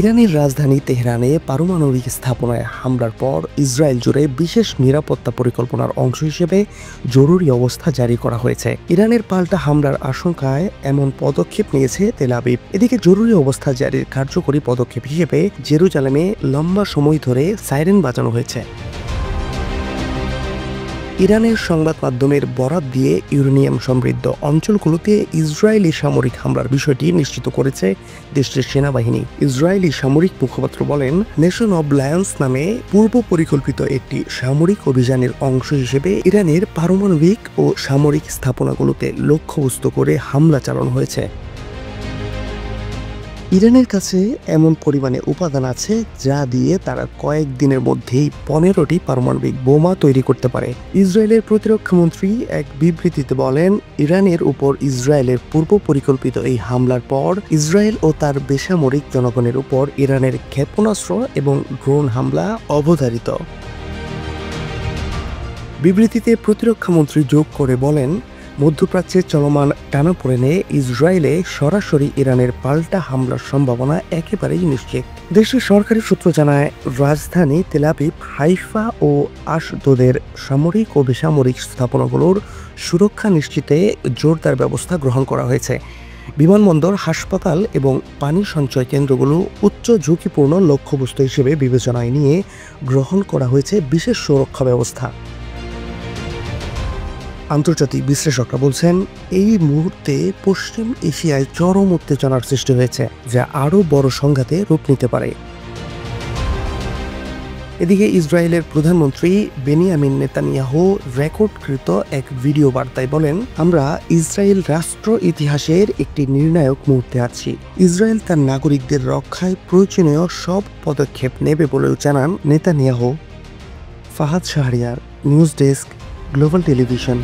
ইরানের রাজধানী তেহরানে পারমাণবিক স্থাপনায় হামলার পর ইসরায়েল জুড়ে বিশেষ নিরাপত্তা পরিকল্পনার অংশ হিসেবে জরুরি অবস্থা জারি করা হয়েছে। ইরানের পাল্টা হামলার আশঙ্কায় এমন পদক্ষেপ নিয়েছে তেল আবিব। এদিকে জরুরি অবস্থা জারির কার্যকরী পদক্ষেপ হিসেবে জেরুজালেমে লম্বা সময় ধরে সাইরেন বাজানো হয়েছে। ইরানের সংবাদ মাধ্যমের বরাত দিয়ে ইউরেনিয়াম সমৃদ্ধ অঞ্চলগুলোতে ইসরায়েলি সামরিক হামলার বিষয়টি নিশ্চিত করেছে দেশটির সেনাবাহিনী। ইসরায়েলি সামরিক মুখপাত্র বলেন, নেশন অব লায়ন্স নামে পূর্ব পরিকল্পিত একটি সামরিক অভিযানের অংশ হিসেবে ইরানের পারমাণবিক ও সামরিক স্থাপনাগুলোতে লক্ষ্যবস্তু করে হামলা চালানো হয়েছে। ইরানের কাছে এমন পরিমাণে উপাদান আছে যা দিয়ে তারা কয়েকদিনের মধ্যেই 15টি পারমাণবিক বোমা তৈরি করতে পারে। ইসরায়েলের প্রতিরক্ষামন্ত্রী এক বিবৃতিতে বলেন, ইরানের উপর ইসরায়েলের পূর্ব পরিকল্পিত এই হামলার পর ইসরায়েল ও তার বেসামরিক জনগণের উপর ইরানের ক্ষেপণাস্ত্র এবং ড্রোন হামলা অবধারিত। বিবৃতিতে প্রতিরক্ষামন্ত্রী যোগ করে বলেন, মধ্যপ্রাচ্যের চলমান টানাপোড়েনে ইসরায়েলে সরাসরি ইরানের পাল্টা হামলার সম্ভাবনা একেবারেই নিশ্চিত। দেশের সরকারি সূত্র জানায়, রাজধানী তেল আবিব, হাইফা ও আশদোদের সামরিক ও বেসামরিক স্থাপনাগুলোর সুরক্ষা নিশ্চিতে জোরদার ব্যবস্থা গ্রহণ করা হয়েছে। বিমানবন্দর, হাসপাতাল এবং পানি সঞ্চয় কেন্দ্রগুলো উচ্চ ঝুঁকিপূর্ণ লক্ষ্যবস্তু হিসেবে বিবেচনায় নিয়ে গ্রহণ করা হয়েছে বিশেষ সুরক্ষা ব্যবস্থা। আন্তর্জাতিক বিশ্লেষকরা বলছেন, এই মুহূর্তে পশ্চিম এশিয়ায় চরম উত্তেজনার সৃষ্টি হয়েছে, যা আরও বড় সংঘাতে রূপ নিতে পারে। এদিকে ইসরায়েলের প্রধানমন্ত্রী বেনিয়ামিন নেতানিয়াহু রেকর্ডকৃত এক ভিডিও বার্তায় বলেন, আমরা ইসরায়েল রাষ্ট্র ইতিহাসের একটি নির্ণায়ক মুহূর্তে আছি। ইসরায়েল তার নাগরিকদের রক্ষায় প্রয়োজনীয় সব পদক্ষেপ নেবে বলেও জানান Netanyahu. Fahad Shahriar, news desk, global television.